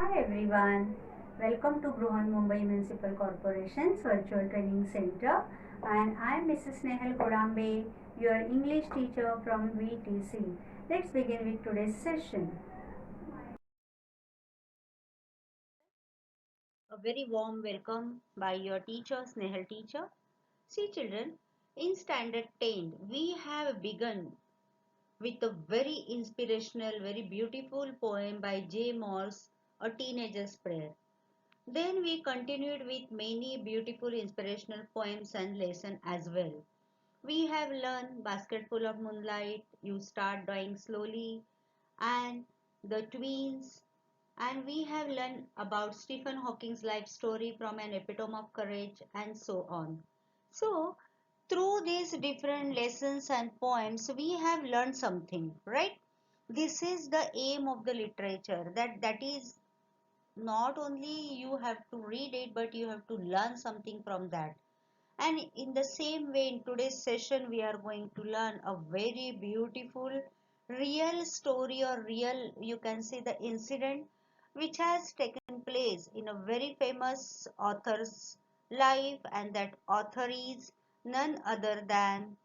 Hi everyone, welcome to Bruhan Mumbai Municipal Corporation's Virtual Training Center, and I am Mrs. Nehal Kodambe, your English teacher from VTC. Let's begin with today's session. A very warm welcome by your teacher, Snehal teacher. See children, in standard 10, we have begun with a very inspirational, very beautiful poem by J. Morse, A Teenager's Prayer. Then we continued with many beautiful inspirational poems and lessons as well. We have learned Basketful of Moonlight, You Start Drawing Slowly, and The Twins, and we have learned about Stephen Hawking's life story from an epitome of courage and so on. So, through these different lessons and poems, we have learned something, right? This is the aim of the literature, that is not only you have to read it, but you have to learn something from that. And in the same way, in today's session, we are going to learn a very beautiful real story, or real, you can say, the incident which has taken place in a very famous author's life, and that author is none other than.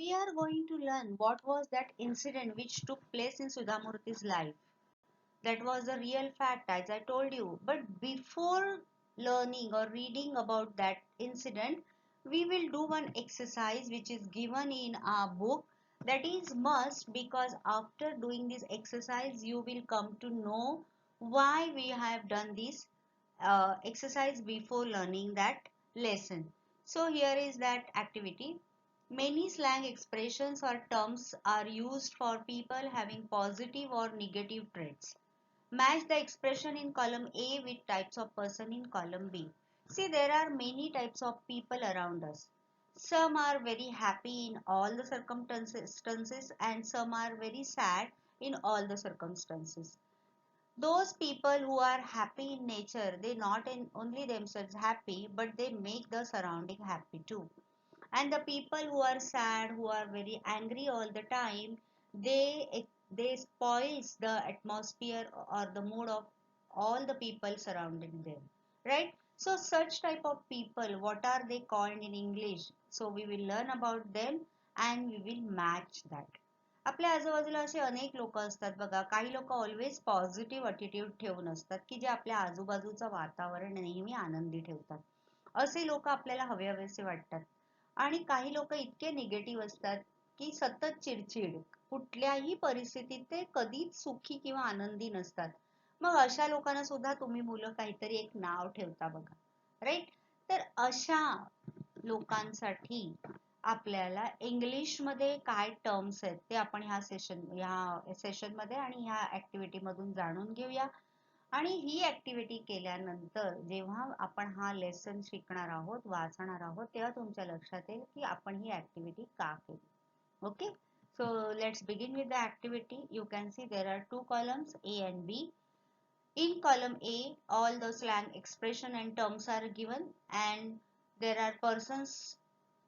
We are going to learn what was that incident which took place in Sudhamurthy's life. That was a real fact, as I told you. But before learning or reading about that incident, we will do one exercise which is given in our book. That is must, because after doing this exercise, you will come to know why we have done this exercise before learning that lesson. So here is that activity. Many slang expressions or terms are used for people having positive or negative traits. Match the expression in column A with types of person in column B. See, there are many types of people around us. Some are very happy in all the circumstances, and some are very sad in all the circumstances. Those people who are happy in nature, they not only themselves happy, but they make the surrounding happy too. And the people who are sad, who are very angry all the time, they spoils the atmosphere or the mood of all the people surrounding them, right? So such type of people, what are they called in English? So we will learn about them and we will match that. आपल्या आजूबाजूला असे अनेक लोक असतात बघा. काही लोक always positive attitude ठेवून असतात की जे आपल्या आजूबाजूचं वातावरण नेहमी आनंदी ठेवतात. असे लोक आपल्याला हवे हवेसे वाटतात. आणि काही लोक इतके निगेटिव्ह असतात की सतत चिडचिड, कुठल्याही परिस्थितीत ते कधीच सुखी किंवा आनंदी नसतात. मग अशा लोकांना सुद्धा तुम्ही मुलं काहीतरी एक नाव ठेवता बघा, राईट? तर अशा लोकांसाठी आपल्याला इंग्लिश मध्ये काय टर्म्स आहेत ते आपण ह्या सेशन मध्ये आणि ह्या ऍक्टिव्हिटी मधून जाणून घेऊया. आणि ही ऍक्टिव्हिटी केल्यानंतर जेव्हा आपण हा लेसन शिकणार आहोत, वाचणार आहोत, तेव्हा तुमच्या लक्षात येईल की आपण ही ऍक्टिव्हिटी का केली. Okay, so let's begin with the activity. You can see there are two columns, A and B. In column A, all the slang expression and terms are given, and there are persons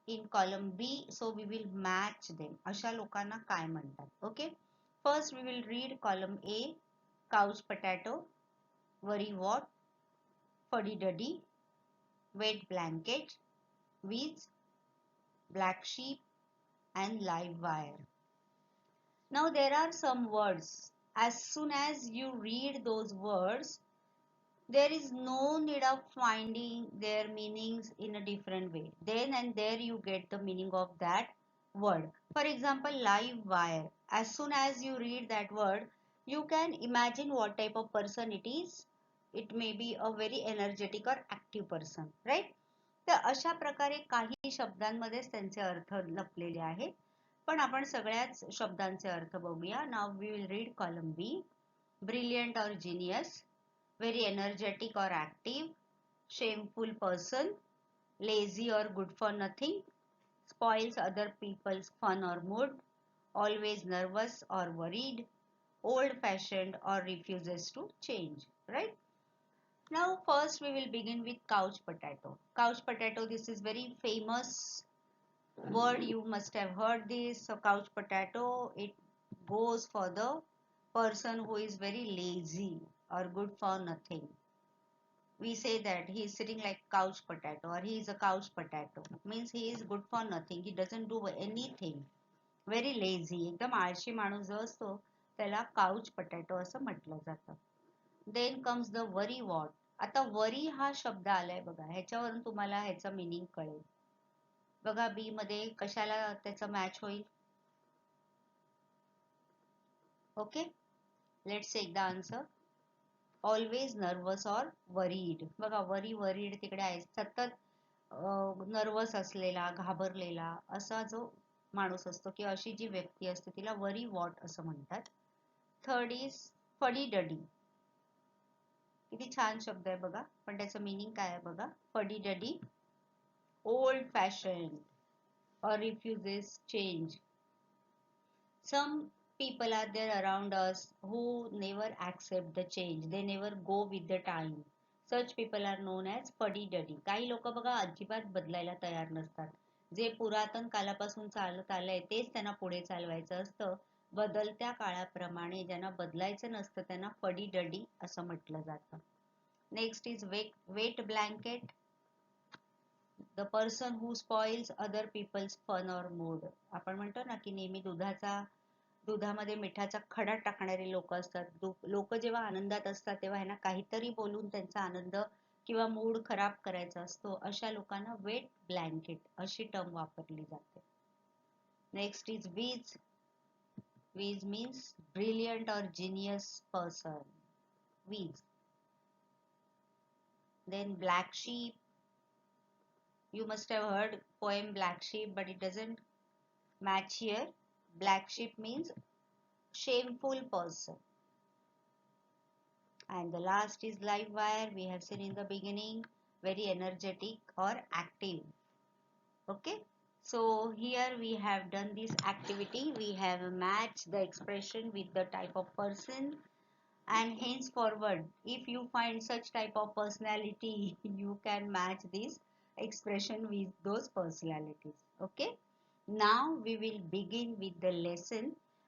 in column B, so we will match them. अशा लोकांना काय म्हणतात? Okay, first we will read column A. Couch potato, worry what, fuddy duddy, wet blanket, weeds, black sheep, and live wire. Now there are some words. As soon as you read those words, there is no need of finding their meanings in a different way. Then and there you get the meaning of that word. For example, live wire. As soon as you read that word, you can imagine what type of person it is. It may be a very energetic or active person, right? तर अशा प्रकारे काही शब्दांमध्येच त्यांचे अर्थ लपलेले आहेत. पण आपण सगळ्याच शब्दांचे अर्थ बघूया. नाव we will read column B. Brilliant और genius, very energetic or active, shameful person, lazy or good for nothing, spoils other people's fun or mood, always nervous or worried, old fashioned or refuses to change, right? Now first we will begin with couch potato. Couch potato, this is very famous word, you must have heard this. So couch potato, it goes for the person who is very lazy or good for nothing. We say that he is sitting like couch potato or he is a couch potato. Means he is good for nothing. He doesn't do anything. Very lazy. एकदम आळशी माणूस जो असतो त्याला couch potato असं म्हटलं जातं. Then comes the worry what. आता worry हा शब्द आलाय बघा. ह्याच्यावरून तुम्हाला ह्याचं मीनिंग कळेल. बघा बी मध्ये कशाला त्याचं मॅच होईल. Okay, let's take the answer. Always nervous or worried. बघा वरीड तिकडे आहे. सतत नर्वस असलेला, घाबरलेला असा जो माणूस असतो किंवा अशी जी व्यक्ती असते तिला वरी वॉट असं म्हणतात. Third is fuddy duddy. किती छान शब्द आहे बघा, पण त्याचं मीनिंग काय आहे बघा. Fuddy duddy, old fashion or refuses change. Some people are there around us who never accept the change. They never go with the time. Such people are known as fuddy-duddy. काही लोक बघा अजिबात बदलायला तयार नसतात. जे पुरातन कालापासून चालत आलंय तेच त्यांना पुढे चालवायचं असतं. बदलत्या काळाप्रमाणे ज्यांना बदलायचं नसतं त्यांना फडी-डडी असं म्हटलं जातं. Next is wet blanket. The person who spoils other people's fun or mood. आपण म्हणतो ना की नेहमी दुधामध्ये मिठाचा खडा टाकणारे लोक असतात. लोक जेव्हा आनंदात असतात तेव्हा ह्यांना काहीतरी बोलून त्यांचा आनंद किंवा मूड खराब करायचा असतो. अशा लोकांना वेट ब्लँकेट अशी टर्म वापरली जाते. Next is whiz. Whiz means brilliant और genius person. Whiz. Then black sheep. You must have heard poem Black Sheep, but it doesn't match here. Black sheep means shameful person. And the last is live wire. We have seen in the beginning, very energetic or active. Okay. So here we have done this activity. We have matched the expression with the type of person. And henceforward, if you find such type of personality, you can match this expression with those personalities. Okay, now we will begin with the lesson,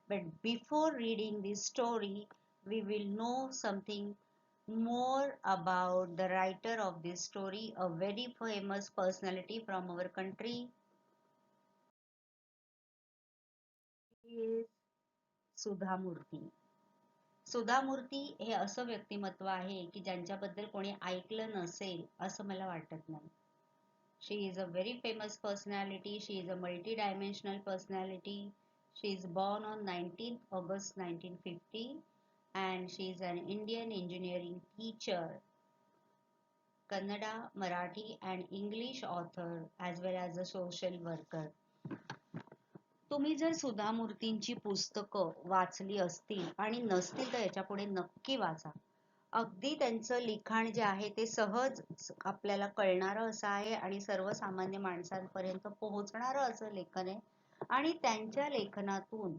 but before reading this story we will know something more about the writer of this story, a very famous personality from our country. He is Sudha Murty. सुधा मूर्ती हे असं व्यक्तिमत्व आहे की ज्यांच्याबद्दल कोणी ऐकलं नसेल असं मला वाटत नाही. She is a very famous personality. She is a multi dimensional personality. She is born on 19th August 1950 and she is an Indian engineering teacher, Kannada, Marathi and English author as well as a social worker. तुम्ही जर सुधा मूर्तींची पुस्तकं वाचली असतील आणि नसतील तर याच्या पुढे नक्की वाचा. अगदी त्यांचं लिखाण जे आहे ते सहज आपल्याला कळणारं असं आहे आणि सर्वसामान्य माणसांपर्यंत पोहोचणारं असं लेखन आहे. आणि त्यांच्या लेखनातून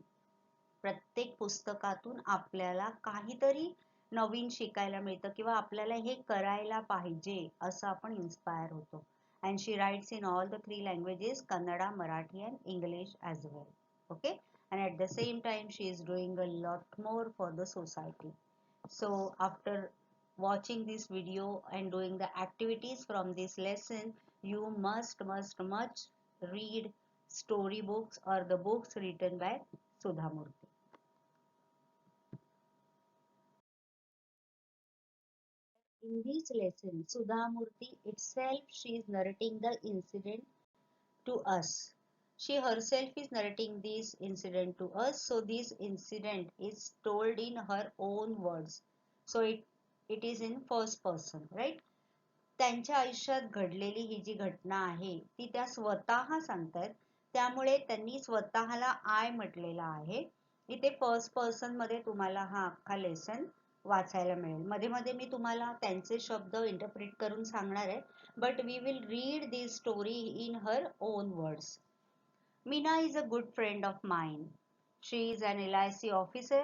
प्रत्येक पुस्तकातून आपल्याला काहीतरी नवीन शिकायला मिळतं किंवा आपल्याला हे करायला पाहिजे असं आपण इन्स्पायर होतो. And she writes in all the three languages, Kannada, Marathi and English as well. Okay, and at the same time she is doing a lot more for the society. So after watching this video and doing the activities from this lesson, you must much read story books or the books written by Sudha Murty. In this lesson, Sudha Murty itself, she is narrating the incident to us. She herself is narrating this incident to us. So this incident is told in her own words. So it is in first person, right? त्यांच्या आयुष्यात घडलेली ही जी घटना आहे ती त्या स्वतः सांगतात. त्यामुळे त्यांनी स्वतःला आय म्हटलेला आहे. इथे फर्स्ट पर्सन मध्ये तुम्हाला हा अख्खा लेसन वाचायला मिळेल. मध्ये मध्ये मी तुम्हाला त्यांचे शब्द इंटरप्रिट करून सांगणार आहे. But we will read this story in her own words. Meena is a good friend of mine. She is an LIC officer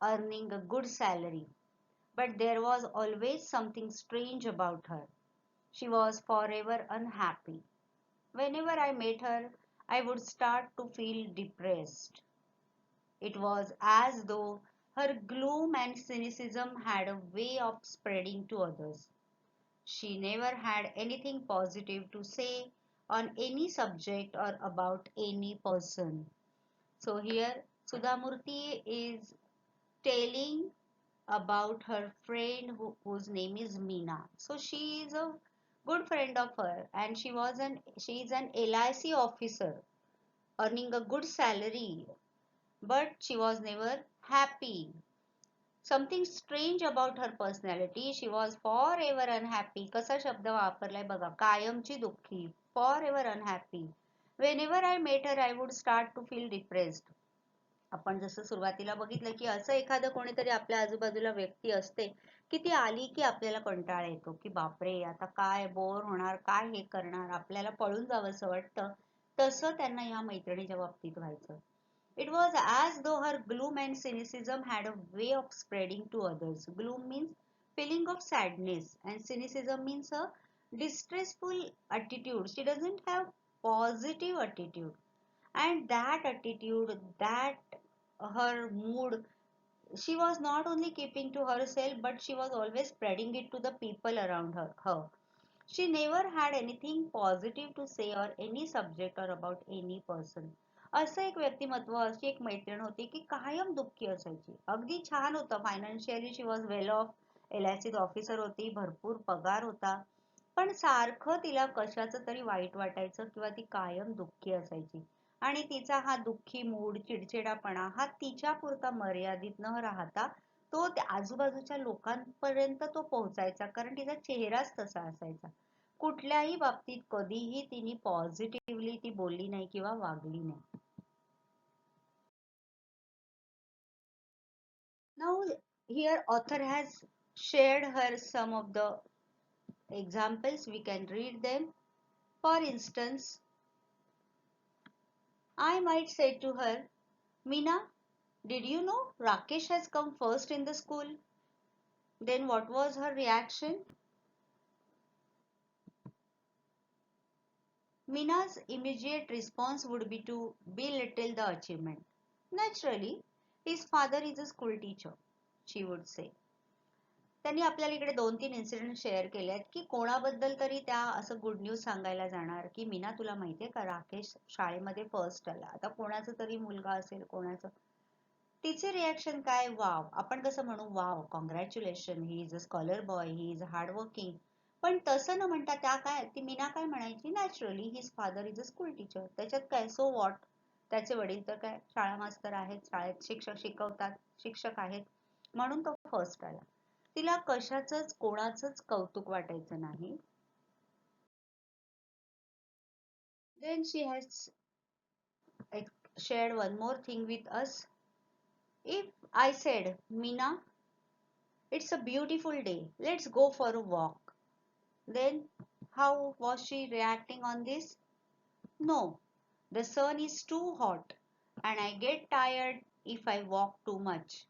earning a good salary. But there was always something strange about her. She was forever unhappy. Whenever I met her, I would start to feel depressed. It was as though her gloom and cynicism had a way of spreading to others. She never had anything positive to say on any subject or about any person. So here Sudhamurti is telling about her friend whose name is Meena. So she is a good friend of her, and she is an LIC officer earning a good salary, but she was never happy. Something strange about her personality. She was forever unhappy. कसा शब्द वापरलाय बघा, कायमची दुःखी, forever unhappy. Whenever I met her, I would start to feel depressed. आपण जसं सुरुवातीला बघितलं की असं एखादं कोणीतरी आपल्या आजूबाजूला व्यक्ती असते की ती आली की आपल्याला कंटाळा येतो की बापरे आता काय बोर होणार, काय हे करणार, आपल्याला पळून जावंसं वाटतं. तसं त्यांना ह्या मैत्रिणीच्या बाबतीत व्हायचं. It was as though her gloom and cynicism had a way of spreading to others. Gloom means feeling of sadness and cynicism means a distressful attitude. She doesn't have positive attitude, and that attitude, that her mood, she was not only keeping to herself but she was always spreading it to the people around her. She never had anything positive to say or any subject or about any person. असं एक व्यक्तिमत्व, अशी एक मैत्रीण होती की कायम दुःखी असायची. अगदी छान होतं, financially she was well of, LIC officer होती, भरपूर पगार होता, पण सारखं तिला कशाचं तरी वाईट वाटायचं किंवा ती कायम दुःखी असायची. आणि तिचा हा दुःखी मूड, चिडचिडापणा हा तिच्या पुरता मर्यादित न राहता तो आजूबाजूच्या लोकांपर्यंत तो पोहोचायचा, कारण तिचा चेहराच तसा असायचा. कुठल्याही बाबतीत कधीही तिने पॉझिटिव्हली ती बोलली नाही किंवा वागली नाही. Now here author has shared her some of the examples. We can read them. For instance, I might say to her, Meena, did you know Rakesh has come first in the school? Then what was her reaction? Meena's immediate response would be to belittle the achievement. Naturally, his father is a school teacher, she would say. त्यांनी आपल्याला इकडे 2-3 incident share केले आहेत की कोणाबद्दल तरी त्या असं good news सांगायला जाणार की मीना तुला माहितीये का राकेश शाळेमध्ये फर्स्ट आला. आता कोणाचा तरी मुलगा असेल, कोणाचं. तिचे रिॲक्शन काय? वाव. आपण कसं म्हणू, wow, congratulation, he is a scholar boy, he is hard working. पण तसं न म्हणता त्या काय, ती मीना काय म्हणायची, naturally his father is a school teacher. त्याच्यात काय, सो वॉट, त्याचे वडील तर काय शाळा मास्तर आहेत, शाळेत शिक्षक शिकवतात, शिक्षक आहेत, म्हणून तो फर्स्ट आला. तिला कशाचंच कोणाचंच कौतुक वाटायचं नाही. Then she has shared one more thing with us. If I said, Meena, it's a beautiful day, let's go for a walk, then how was she reacting on this? No, the sun is too hot and I get tired if I walk too much.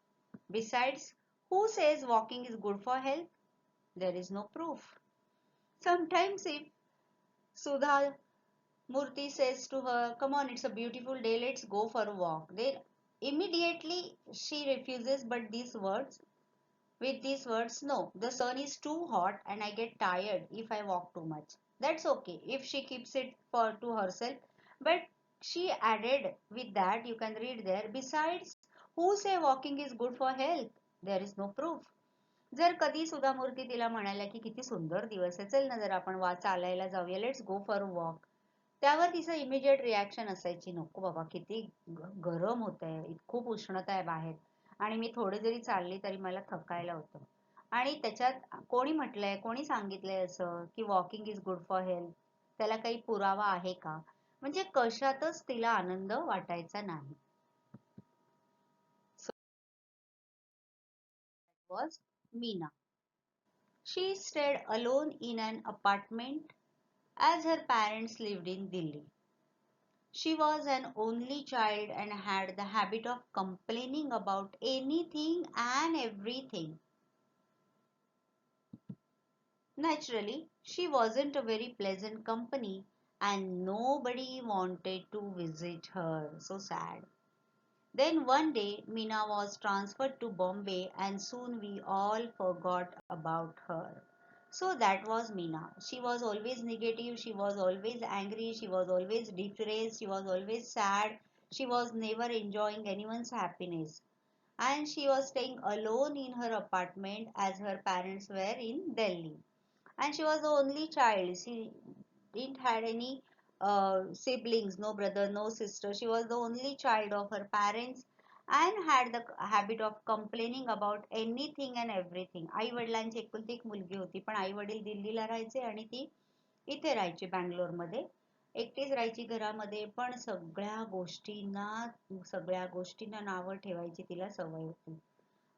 Besides, who says walking is good for health? There is no proof. Sometimes if Sudha Murthy says to her, come on, it's a beautiful day, let's go for a walk, then immediately she refuses, but with these words, no, the sun is too hot and I get tired if I walk too much. That's okay if she keeps it for to herself, but she added with that, you can read there, besides, who say walking is good for health? There is no proof. जर कधी सुधा मूर्ती तिला म्हणाल्या की किती सुंदर दिवस आहे, चल ना जर आपण चालायला जाऊया, let's go for a walk, त्यावर तिचं इमिजिएट रिॲक्शन असायची, नको बाबा, किती गरम होत आहे, खूप उष्णता आहे बाहेर आणि मी थोडे जरी चालली तरी मला थकायला होतं. आणि त्याच्यात कोणी म्हटलंय, कोणी सांगितलंय असं की walking is good for health? त्याला काही पुरावा आहे का? म्हणजे कशातच तिला आनंद वाटायचा नाही. So that was Meena. She stayed alone in an apartment as her parents lived in Delhi. She was an only child and had the habit of complaining about anything and everything. Naturally, she wasn't a very pleasant company and nobody wanted to visit her. So sad. Then one day Meena was transferred to Bombay and soon we all forgot about her. So that was Meena. She was always negative, she was always angry, she was always depressed, she was always sad, she was never enjoying anyone's happiness. And she was staying alone in her apartment as her parents were in Delhi. And she was the only child. She didn't had any siblings, no brother, no sister. She was the only child of her parents and had the habit of complaining about anything and everything. आई वडिलांची एकुलती एक मुलगी होती पण आई वडील दिल्लीला राहायचे आणि ती इथे राहायची बँगलोरमध्ये. एकटीच राहायची घरामध्ये पण सगळ्या गोष्टींना नावं ठेवायची तिला सवय होती.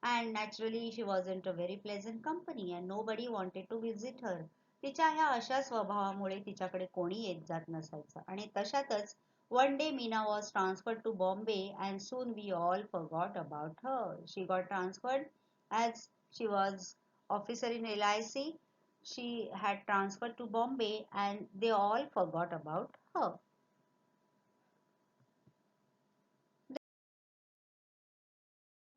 And naturally she wasn't a very pleasant company and nobody wanted to visit her. तिच्या ह्या अशा स्वभावामुळे तिच्याकडे कोणी येत जात नसायचं आणि तशातच one day Meena was transferred to Bombay and soon we all forgot about her. She got transferred as she was officer in LIC. She had transferred to Bombay and they all forgot about her.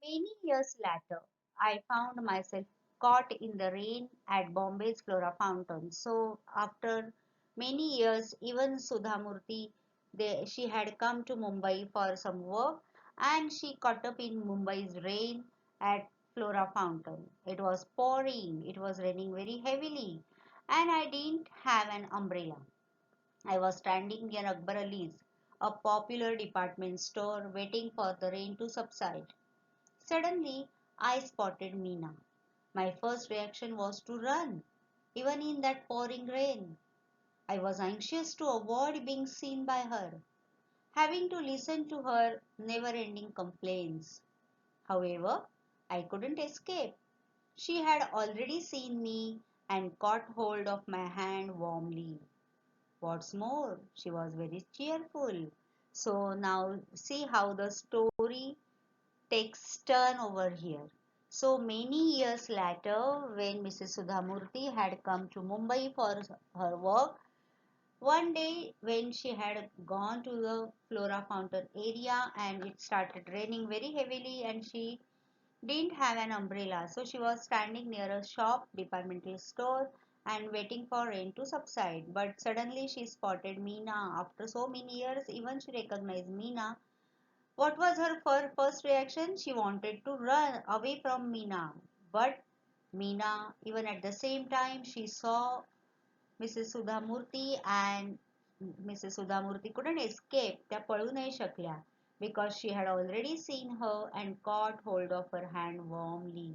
Many years later, I found myself caught in the rain at Bombay's Flora Fountain. So, after many years, even Sudhamurti, she had come to Mumbai for some work and she caught up in Mumbai's rain at Flora Fountain. It was pouring, it was raining very heavily, and I didn't have an umbrella. I was standing near Akbar Ali's, a popular department store, waiting for the rain to subside. Suddenly, I spotted Meena. My first reaction was to run, even in that pouring rain. I was anxious to avoid being seen by her, having to listen to her never ending complaints. However, I couldn't escape. She had already seen me and caught hold of my hand warmly. What's more, she was very cheerful. So now see how the story takes turn over here. So many years later, when Mrs. Sudhamurti had come to Mumbai for her work, one day when she had gone to the Flora Fountain area and it started raining very heavily and she didn't have an umbrella. So she was standing near a shop, departmental store, and waiting for rain to subside. But suddenly she spotted Meena. After so many years, even she recognized Meena. What was her first reaction? She wanted to run away from Meena. But Meena, even at the same time, she saw Mrs. Sudhamurti and Mrs. Sudhamurti couldn't escape. त्या पळू नाही शकल्या because she had already seen her and caught hold of her hand warmly.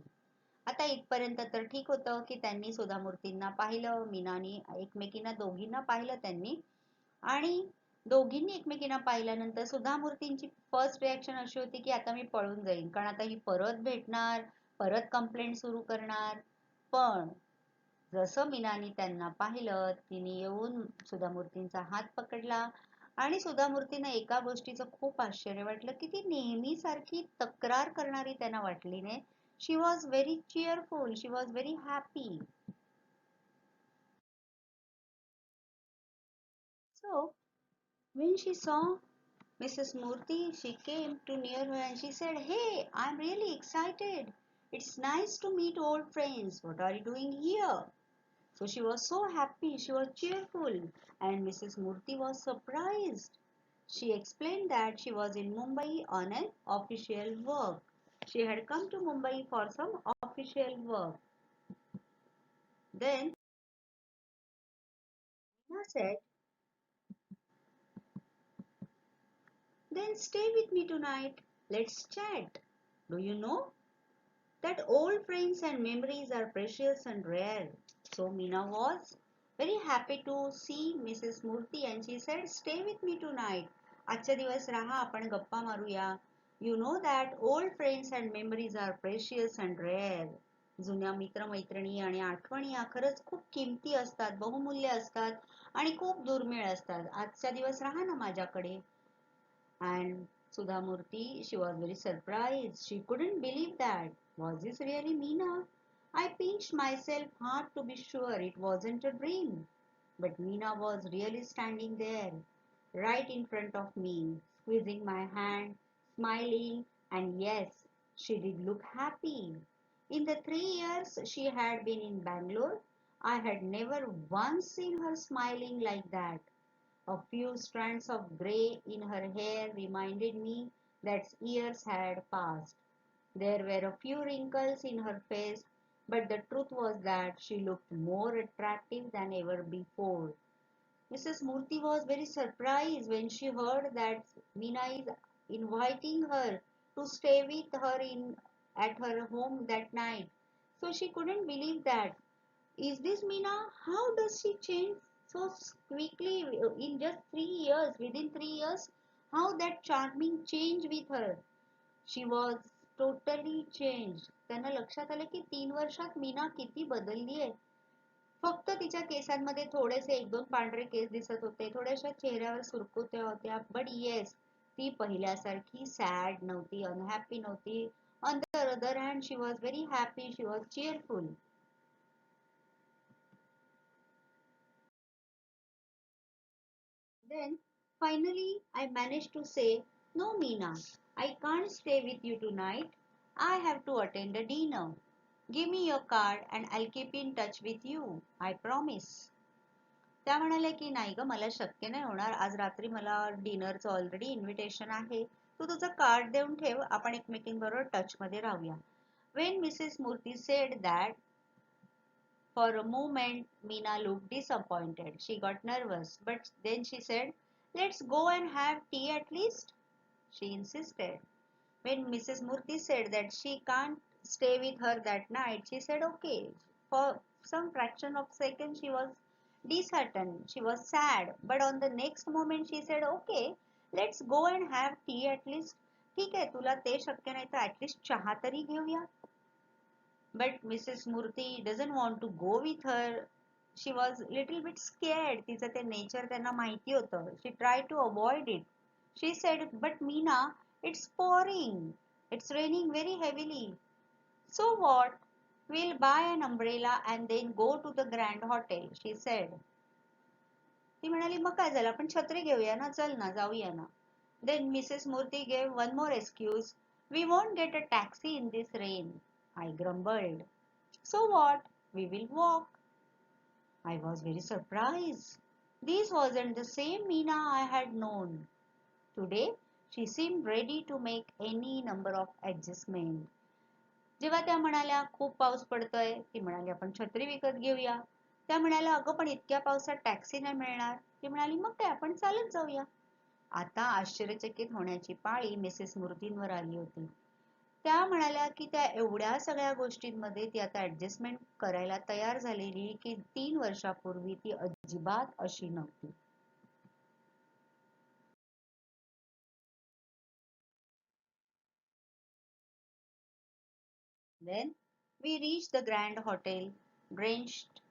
आता इथपर्यंत तर ठीक होतं की त्यांनी सुधामूर्तींना पाहिलं, मीनानी एकमेकींना दोघींना पाहिलं त्यांनी आणि दोघींनी एकमेकींना पाहिल्यानंतर सुधा मूर्तींची फर्स्ट रिॲक्शन अशी होती की आता मी पळून जाईन कारण आता ही परत भेटणार, परत कंप्लेंट सुरू करणार. पण जसं मीनाने त्यांना पाहिलं तिने येऊन सुधा मूर्तींचा हात पकडला आणि सुधा मूर्तींना एका गोष्टीचं खूप आश्चर्य वाटलं की ती नेहमी सारखी तक्रार करणारी त्यांना वाटली नाही. She was very cheerful, she was very happy. So when she saw Mrs. Murthy, she came to near her and she said, "Hey, I'm really excited. It's nice to meet old friends. What are you doing here?" So she was so happy, she was cheerful, and Mrs. Murthy was surprised. She explained that she was in Mumbai on an official work. She had come to Mumbai for some official work. Then Nina said, "Then stay with me tonight. Let's chat. Do you know that old friends and memories are precious and rare?" So Meena was very happy to see Mrs. Murthy and she said, "Stay with me tonight. आजच्या दिवस राहा आपण गप्पा मारूया. You know that old friends and memories are precious and rare." जुन्या मित्रमैत्रिणी आणि आठवणी या खरंच खूप किमती असतात, बहुमूल्य असतात आणि खूप दुर्मिळ असतात. आजच्या दिवस राहा ना माझ्याकडे. And Sudhamurti, she was very surprised. She couldn't believe that. Was this really Meena? I pinched myself hard to be sure it wasn't a dream. But Meena was really standing there, right in front of me, squeezing my hand, smiling, and yes, she did look happy. In the 3 years she had been in Bangalore, I had never once seen her smiling like that. A few strands of grey in her hair reminded me that years had passed. There were a few wrinkles in her face, but the truth was that she looked more attractive than ever before. Mrs. Murthy was very surprised when she heard that Meena is inviting her to stay with her in at her home that night. So she couldn't believe that. Is this Meena? How does she change so quickly in just 3 years? Within 3 years, how that charming change with her? She was totally changed. त्यांना लक्षात आलं की 3 वर्षात मीना किती बदलली आहे. फक्त तिच्या केसांमध्ये थोडेसे 1-2 पांढरे केस दिसत होते, थोड्याशा चेहऱ्यावर सुरकुत्या होत्या, बट येस, ती पहिल्यासारखी सॅड नव्हती, अनहॅपी नव्हती. On the other hand she was very happy, she was cheerful. Then finally I managed to say, "No, Meena, I can't stay with you tonight. I have to attend a dinner. Give me your card and I'll keep in touch with you. I promise." त्या म्हणाल्या की नाही ग, मला शक्य नाही होणार, आज रात्री मला डिनरचं ऑलरेडी इन्व्हिटेशन आहे, तू तुझं कार्ड देऊन ठेव, आपण एकमेकींबरोबर टच मध्ये राहूया. When Mrs. Murthy said that, for a moment Meena looked disappointed. She got nervous, but then she said, "Let's go and have tea at least," she insisted. When Mrs. Murthy said that she can't stay with her that night, she said okay. For some fraction of a second she was disheartened, she was sad, but on the next moment she said okay, let's go and have tea at least. ठीक आहे, तुला ते शक्य नाही तर at least चहा तरी घेऊया. But Mrs. Murthy doesn't want to go with her. She was little bit scared. तिचं ते nature त्यांना माहिती होतं. She tried to avoid it. She said, "But Meena, it's pouring. It's raining very heavily. So what? We'll buy an umbrella and then go to the Grand Hotel," she said. ती म्हणाली, मग काय झालं, आपण छत्री घेऊया ना, चल ना, जाऊया ना. Then Mrs. Murthy gave one more excuse. "We won't get a taxi in this rain." I grumbled. "So what? We will walk." I was very surprised. This wasn't the same Meena I had known. Today, she seemed ready to make any number of adjustments. जेव्हा त्या म्हणाल्या खूप पाऊस पडतोय, ती म्हणाली आपण छत्री विकत घेऊया. त्या म्हणाल्या अगं पण इतक्या पावसात टॅक्सी नाही मिळणार. ती म्हणाली मग काय, आपण चालत जाऊया. आता आश्चर्यचकित होण्याची पाळी मिसेस मूर्तींवर आली होती. त्या म्हणाल्या की त्या एवढ्या सगळ्या गोष्टींमध्ये ती आता ऍडजस्टमेंट करायला तयार झालेली की 3 वर्षापूर्वी ती अजिबात अशी नव्हती. Then we reached the Grand Hotel, drenched.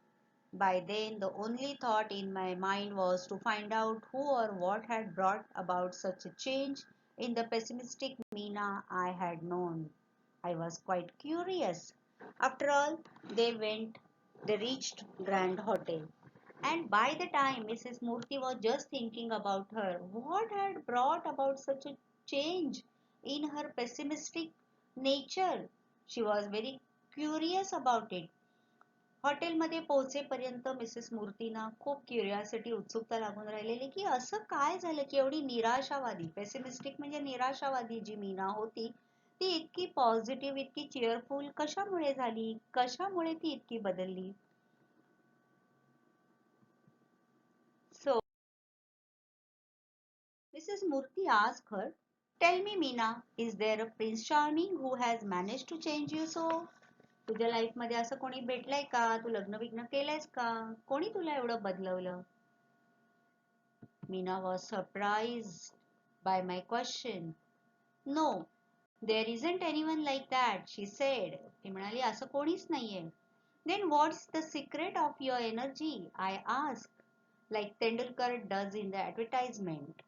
By then, the only thought in my mind was to find out who or what had brought about such a change in the pessimistic Meena I had known. I was quite curious. After all, they reached Grand Hotel. And by the time Mrs. Murthy was just thinking about her, what had brought about such a change in her pessimistic nature? She was very curious about it. हॉटेलमध्ये पोहोचेपर्यंत Mrs मूर्तींना खूप curiosity, उत्सुकता लागून राहिलेली की असं काय झालं की एवढी निराशावादी, पेसिमिस्टिक म्हणजे निराशावादी जी मीना होती ती इतकी पॉझिटिव्ह, इतकी चिअरफुल कशामुळे झाली, कशामुळे ती इतकी बदलली. सो मिसेस मूर्ती asked her, "Tell me Meena, is there a Prince Charming who has managed to change you so?" तुझ्या लाईफ मध्ये असं कोणी भेटलंय का, तू लग्न विग्न केलंयस का, कोणी तुला एवढं बदलवलं. Meena was surprised by my question. "No, there isn't anyone like that," she said. ती म्हणाली असं कोणीच नाहीये. "Then what's the secret of your energy?" I asked, like Tendulkar does in the advertisement.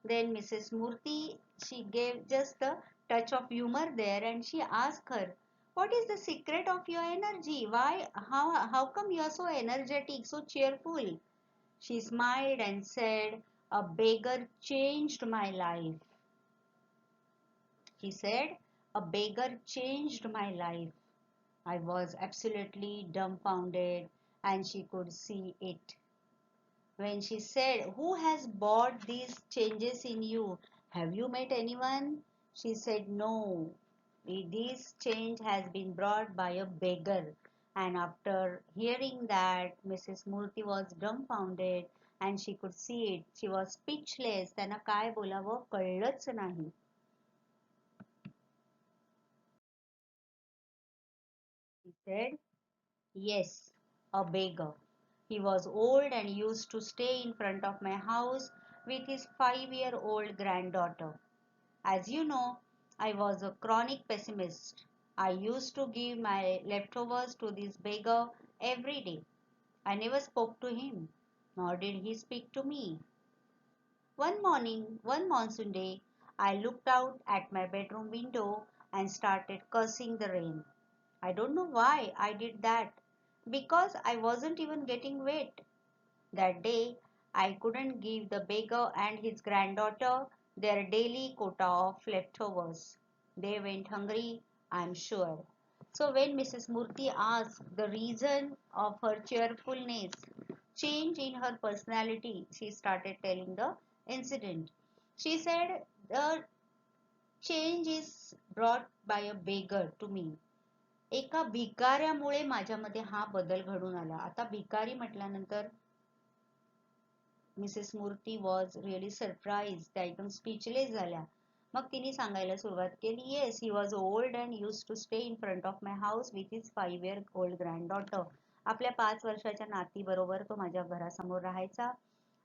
Then Mrs. Murthy, she gave just a touch of humor there and she asked her, "What is the secret of your energy? How come you are so energetic, so cheerful?" She smiled and said, "A beggar changed my life." He said, "A beggar changed my life." I was absolutely dumbfounded, and she could see it. When she said, "Who has brought these changes in you? Have you met anyone?" She said, "No. This change has been brought by a beggar." And after hearing that, Mrs. Murthy was dumbfounded and she could see it. She was speechless. त्यांना काय बोलावं कळलंच नाही. He said, "Yes, a beggar. He was old and used to stay in front of my house with his 5-year-old granddaughter. As you know, I was a chronic pessimist. I used to give my leftovers to this beggar every day. I never spoke to him, nor did he speak to me. One morning, one monsoon day, I looked out at my bedroom window and started cursing the rain. I don't know why I did that, because I wasn't even getting wet. That day, I couldn't give the beggar and his granddaughter their daily quota of leftovers. They went hungry, I'm sure. So, when Mrs. Murthy asked the reason of her cheerfulness, change in her personality, she started telling the incident. She said, "The change is brought by a beggar to me." एका भिकाऱ्यामुळे माझ्यामध्ये हा बदल घडून आला. आता भिकारी म्हटल्यानंतर Mrs मूर्ती वॉज रिअली सरप्राईज. त्या एकदम स्पीचलेस झाल्या. मग तिने सांगायला सुरुवात केली, "yes, he was old and used to stay in front of my house with his 5-year-old granddaughter." आपल्या 5 वर्षाच्या नातीबरोबर तो माझ्या घरासमोर राहायचा.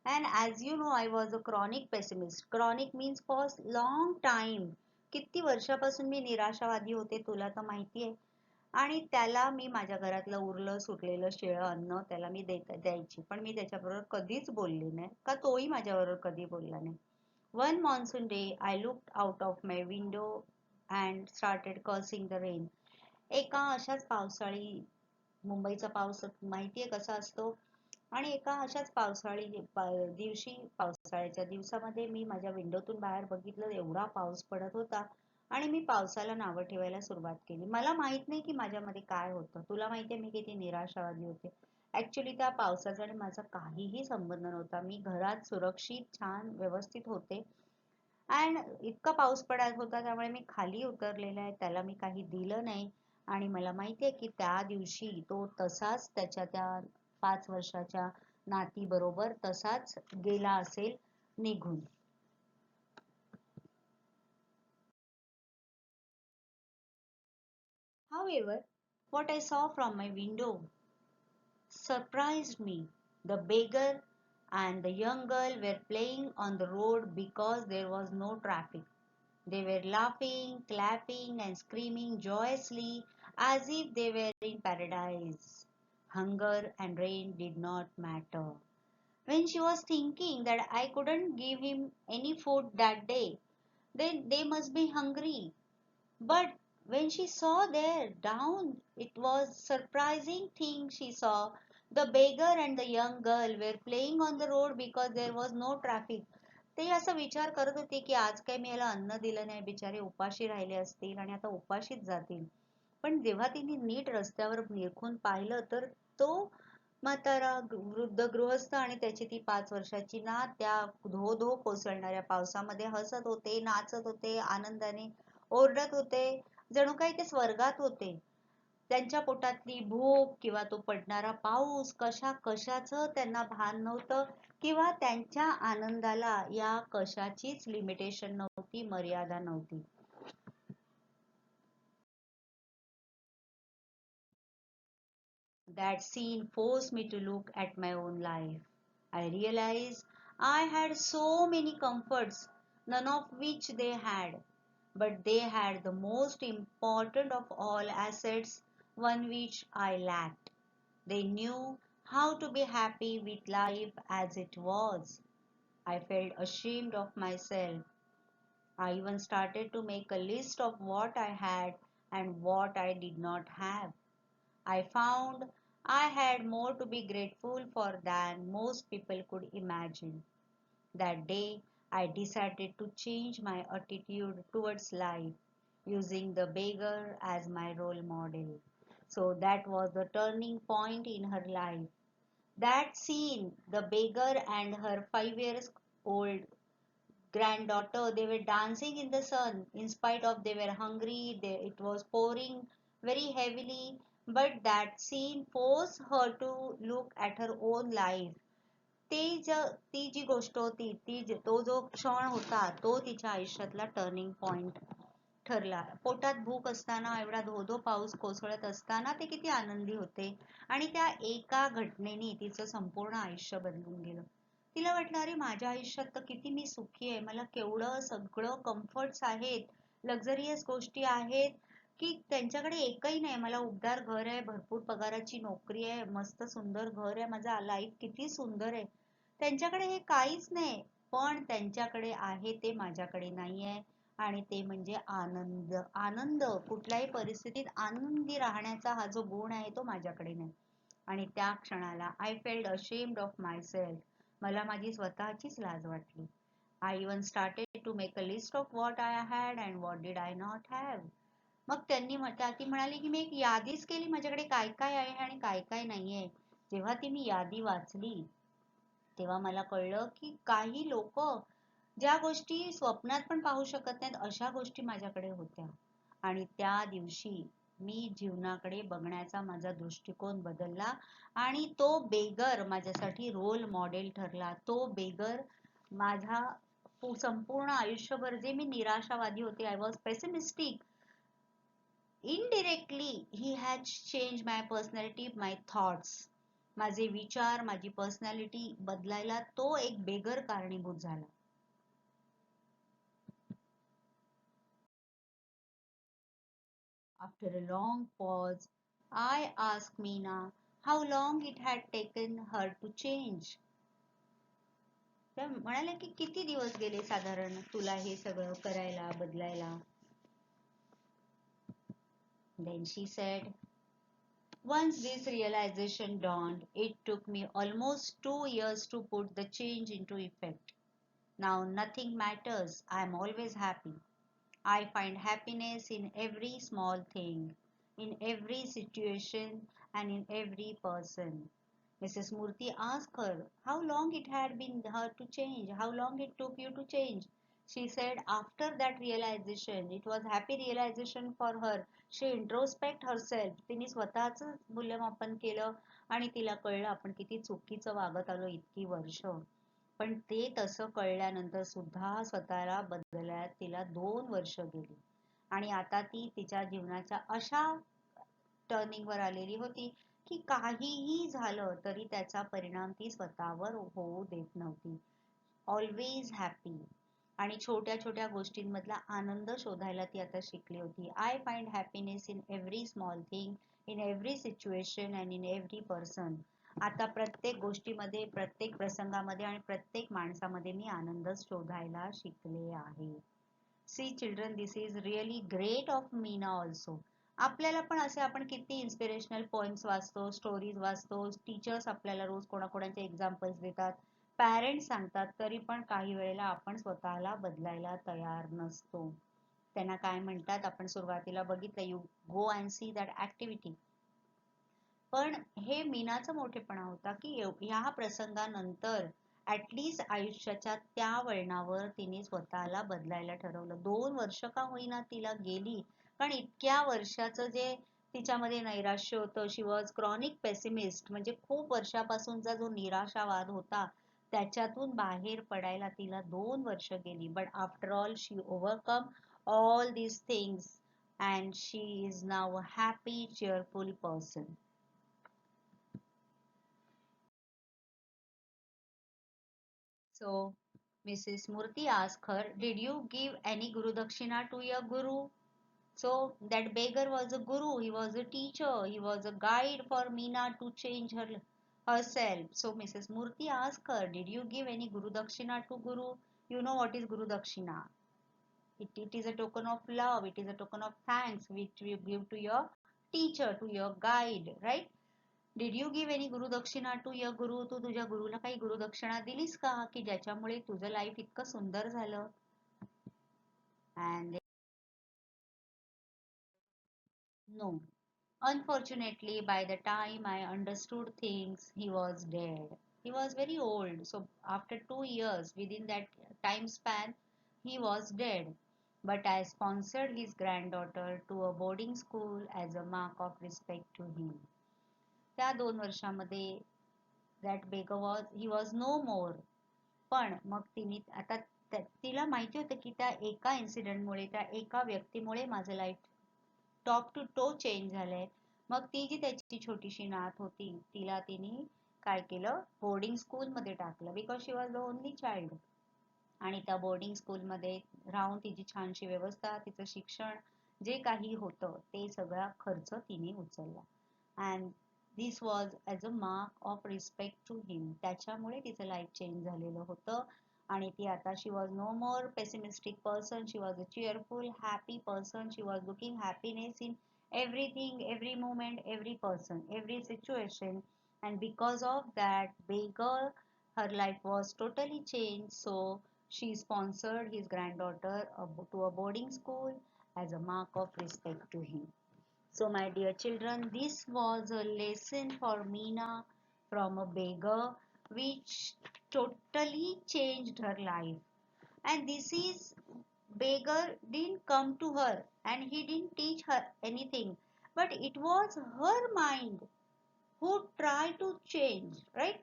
And as you know, I was a chronic pessimist. Chronic means for long time. किती वर्षापासून मी निराशावादी होते तुला तर माहिती आहे. आणि त्याला मी माझ्या घरातलं उरलं सुटलेलं शिळं अन्न त्याला मी द्यायची. पण मी त्याच्याबरोबर कधीच बोलले नाही, का तोही माझ्याबरोबर कधी बोलला नाही. One monsoon day I looked out of my window and started cursing the rain. एका अशाच पावसाळी, मुंबईचा पाऊस माहितीये कसा असतो, आणि एका अशाच दिवशी, पावसाळ्याच्या दिवसामध्ये मी माझ्या विंडोतून बाहेर बघितलं, एवढा पाऊस पडत होता आणि मी पावसाला नावं ठेवायला सुरुवात केली. मला माहित नाही की माझ्यामध्ये काय होतं. तुला माहितीये मी किती निराशावादी होते. ऍक्च्युली त्या पावसाचा आणि माझा काहीही संबंध नव्हता. मी घरात सुरक्षित, छान, व्यवस्थित होते. अँड इतका पाऊस पडत होता त्यामुळे मी खाली उतरलेला आहे, त्याला मी काही दिलं नाही. आणि मला माहितीये की त्या दिवशी तो तसाच त्याच्या त्या 5 वर्षाच्या नातीबरोबर तसाच गेला असेल निघून. However, what I saw from my window surprised me. The beggar and the young girl were playing on the road because there was no traffic. They were laughing, clapping, and screaming joyously as if they were in paradise. Hunger and rain did not matter. When she was thinking that I couldn't give him any food that day, then they must be hungry. But when she saw there down, it was surprising thing she saw. The beggar and the young girl were playing on the road because there was no traffic. ते असं विचार करत होते की आज काही मी याला अन्न दिलं नाही, बिचारे उपाशी राहिले असतील आणि आता उपाशीच जातील. पण जेव्हा तिने नीट रस्त्यावर निरखून पाहिलं तर तो म्हातारा वृद्ध गृहस्थ आणि त्याची ती 5 वर्षाची नात त्या धो धो कोसळणाऱ्या पावसामध्ये हसत होते, नाचत होते, आनंदाने ओरडत होते, जणू काही ते स्वर्गात होते. त्यांच्या पोटातली भूक किंवा तो पडणारा पाऊस कशाचं त्यांना भान नव्हतं, किंवा त्यांच्या आनंदाला या कशाचीच लिमिटेशन नव्हती, मर्यादा नव्हती. That scene forced me to look at my own life. I realized I had so many comforts, none of which they had. But they had the most important of all assets, one which I lacked. They knew how to be happy with life as it was. I felt ashamed of myself. I even started to make a list of what I had and what I did not have. I found I had more to be grateful for than most people could imagine. That day, I decided to change my attitude towards life using the beggar as my role model. So that was the turning point in her life. That scene, the beggar and her 5 years old granddaughter, they were dancing in the sun in spite of they were hungry, it was pouring very heavily, but that scene forced her to look at her own life. ती जी गोष्ट होती तो जो क्षण होता तो तिच्या आयुष्यातला टर्निंग पॉइंट ठरला. पोटात भूक असताना एवढा धो पाऊस कोसळत असताना ते किती आनंदी होते आणि त्या एका घटनेने तिचं संपूर्ण आयुष्य बदलून गेलं. तिला वाटलं अरे माझ्या आयुष्यात तर किती मी सुखी आहे, मला केवढं सगळं कम्फर्ट्स आहेत, लक्झरियस गोष्टी आहेत की त्यांच्याकडे एकही नाही. मला उबदार घर आहे, भरपूर पगाराची नोकरी आहे, मस्त सुंदर घर आहे, माझा लाईफ किती सुंदर आहे. त्यांच्याकडे हे काहीच नाही, पण त्यांच्याकडे आहे ते माझ्याकडे नाही आहे आणि ते म्हणजे आनंद. आनंद, कुठल्याही परिस्थितीत आनंदी राहण्याचा हा जो गुण आहे तो माझ्याकडे नाही. आणि त्या क्षणाला I felt ashamed of myself. मला माझी स्वतःचीच लाज वाटली. I even started to make a list of what I had and what did I not have. मग ती म्हणाली की मी एक यादीच केली माझ्याकडे काय काय आहे आणि काय काय नाहीये. जेव्हा ती मी यादी वाचली तेव्हा मला कळलं की काही लोक ज्या गोष्टी स्वप्नात पण पाहू शकत नाहीत अशा गोष्टी माझ्याकडे होत्या. आणि त्या दिवशी मी जीवनाकडे बघण्याचा माझा दृष्टिकोन बदलला आणि तो बेगर माझ्यासाठी रोल मॉडेल ठरला. तो बेगर माझा संपूर्ण आयुष्यभर जे मी निराशावादी होते, I was pessimistic, indirectly he has change my personality, my thoughts. माझे विचार, माझी पर्सनॅलिटी बदलायला तो एक बेगर कारणीभूत झाला. After a long pause, I asked Meena how long it had taken her to change. त्या म्हणाल्या की किती दिवस गेले साधारण तुला हे सगळं करायला, बदलायला. Then she said, once this realization dawned, it took me almost 2 years to put the change into effect. Now nothing matters. I am always happy. I find happiness in every small thing, in every situation, and in every person. Mrs. Murthy asked her how long it had been her to change, how long it took you to change. She said after that realization, it was happy realization for her. She introspect herself. तिने स्वतःच मूल्यमापन केलं आणि तिला कळलं आपण किती चुकीचं वागत आलो इतकी वर्ष. पण ते तसं कळल्यानंतर सुद्धा स्वतःला बदलायला तिला 2 वर्ष गेली आणि आता ती तिच्या जीवनाच्या अशा टर्निंग वर आलेली होती की काहीही झालं तरी त्याचा परिणाम ती स्वतःवर होऊ देत नव्हती. ऑलवेज हॅपी आणि छोट्या छोट्या गोष्टींमधला आनंद शोधायला ती आता शिकली होती. I find happiness in every small thing, in every situation and in every person. आता प्रत्येक गोष्टीमध्ये, प्रत्येक प्रसंगामध्ये आणि प्रत्येक माणसामध्ये मी आनंद शोधायला शिकले आहे. See children, this is really great of Meena also. आपल्याला पण असे आपण किती इन्स्पिरेशनल पोएम्स वाचतो, स्टोरीज वाचतो, टीचर्स आपल्याला रोज कोणाकोणाचे एक्झाम्पल्स देतात, पॅरेंट्स सांगतात, तरी पण काही वेळेला आपण स्वतःला बदलायला तयार नसतो. त्यांना काय म्हणतात, आपण सुरुवातीला बघितलं, you go and see that activity. पण हे मीनाचा मोठेपणा होता की ह्या प्रसंगानंतर ऍटलीस्ट आयुष्याच्या त्या वळणावर तिने स्वतःला बदलायला ठरवलं. 2 वर्ष का होईना तिला गेली, पण इतक्या वर्षाचं जे तिच्यामध्ये नैराश्य होतं, शी वॉज क्रॉनिक पेसिमिस्ट, म्हणजे खूप वर्षापासूनचा जो निराशावाद होता त्याच्यातून बाहेर पडायला तिला 2 वर्ष गेली. But after all she overcome all these things and she is now a happy cheerful person. So Mrs. Murthy asked her, did you give any Guru Dakshina to your Guru? So that beggar was a Guru, he was a teacher, he was a guide for Meena to change herself. So Mrs. Murthy asked her, did you give any Guru Dakshina to Guru? You know what is Guru Dakshina? It is a token of love, it is a token of thanks which you give to your teacher, to your guide, right? Did you give any gurudakshina to your guru? तू तुझ्या गुरुला काही गुरुदक्षिणा दिलीस का की ज्याच्यामुळे तुझं life इतकं सुंदर झालं? And no. Unfortunately, by the time I understood things, he was dead. He was very old. So after 2 years, within that time span, he was dead. But I sponsored his granddaughter to a boarding school as a mark of respect to him. त्या 2 वर्षामध्ये that beggar was, he was no more. पण मग तिने आता तिला माहिती होतं की त्या एका इन्सिडेंटमुळे, त्या एका व्यक्तीमुळे माझं life top to toe change झालंय. मग ती जी त्याची छोटीशी नात होती तिला तिने काय केलं, बोर्डिंग स्कूलमध्ये टाकलं, because she was the only child. आणि त्या बोर्डिंग स्कूलमध्ये राहून तिची छानशी व्यवस्था, तिचं शिक्षण जे काही होतं ते सगळा खर्च तिने उचलला. And this was as a mark of respect to him. त्याच्यामुळे तिचं लाईफ चेंज झालेलं होतं. आणि ती आता she was no more pessimistic person, she was a cheerful, happy person. She was looking happiness in everything, every moment, every person, every situation. And because of that beggar, her life was totally changed. So she sponsored his granddaughter to a boarding school as a mark of respect to him. So my dear children, this was a lesson for Meena from a beggar which totally changed her life. And this is, beggar didn't come to her and he didn't teach her anything, but it was her mind who tried to change, right?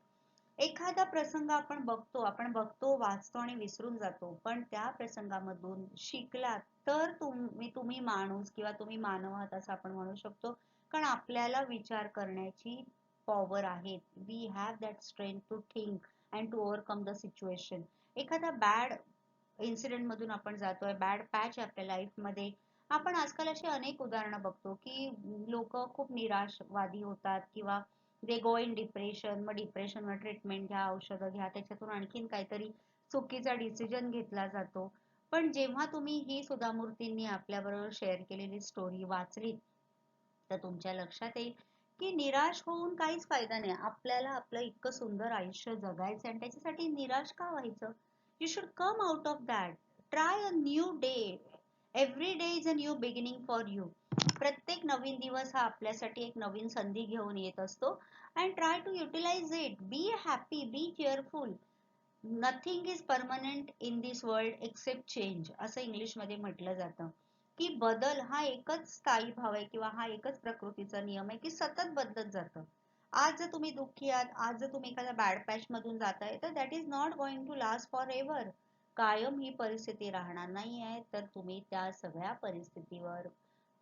एखादा प्रसंग आपण बघतो वाचतो आणि विसरून जातो, पण त्या प्रसंगामधून शिकलात तर तुम्ही माणूस किंवा तुम्ही मानव आहात असं आपण म्हणू शकतो. कारण आपल्याला विचार करण्याची पॉवर आहे. We have that strength to think and to overcome the situation. एखादा बॅड इन्सिडेंट मधून आपण जातोय, बॅड पॅच आपल्या लाईफ मध्ये. आपण आजकाल अशी अनेक उदाहरणं बघतो की लोक खूप निराशवादी होतात किंवा दे गो इन डिप्रेशन. मग डिप्रेशनवर ट्रीटमेंट घ्या, औषधं घ्या, त्याच्यातून आणखीन काहीतरी चुकीचा डिसिजन घेतला जातो. पण जेव्हा तुम्ही ही सुधा मूर्तींनी आपल्याबरोबर शेअर केलेली स्टोरी वाचली तर तुमच्या लक्षात येईल की निराश होऊन काहीच फायदा नाही. आपल्याला आपलं इतकं सुंदर आयुष्य जगायचं आणि त्याच्यासाठी निराश का व्हायचं? You should come out of that. Try a new day. Every day is a new beginning for you. प्रत्येक नवीन दिवस हा आपल्यासाठी एक नवीन संधी घेऊन येत असतो. And try to utilize it. Be happy, be careful. Nothing is permanent in this world except change, असं इंग्लिशमध्ये म्हटलं जातं की बदल हा एकच स्थायी भाव आहे किंवा हा एकच प्रकृतीचा नियम आहे की सतत बदलत जातं. आज जर तुम्ही दुःखी आहात, आज जर तुम्ही एखाद्या बॅड पॅच मधून जाताय तर that is not going to last forever. कायम ही परिस्थिती राहणार नाही आहे. तर तुम्ही त्या सगळ्या परिस्थितीवर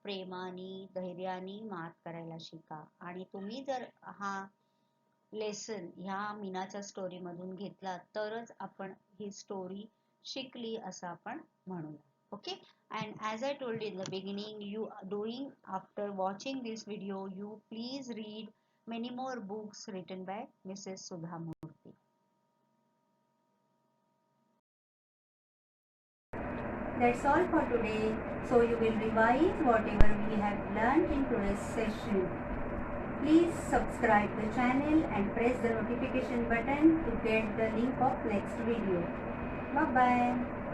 प्रेमाने, धैर्याने मात करायला शिका. आणि तुम्ही जर हा लेसन ह्या मीनाच्या स्टोरी मधून घेतला तरच आपण ही स्टोरी शिकली असं आपण म्हणूया. Okay. And as I told you in the beginning, you are doing, after watching this video, you please read many more books written by Mrs. Sudha Murthy. That's all for today. So you will revise whatever we have learned in today's session. Please subscribe the channel and press the notification button to get the link of next video. Bye bye.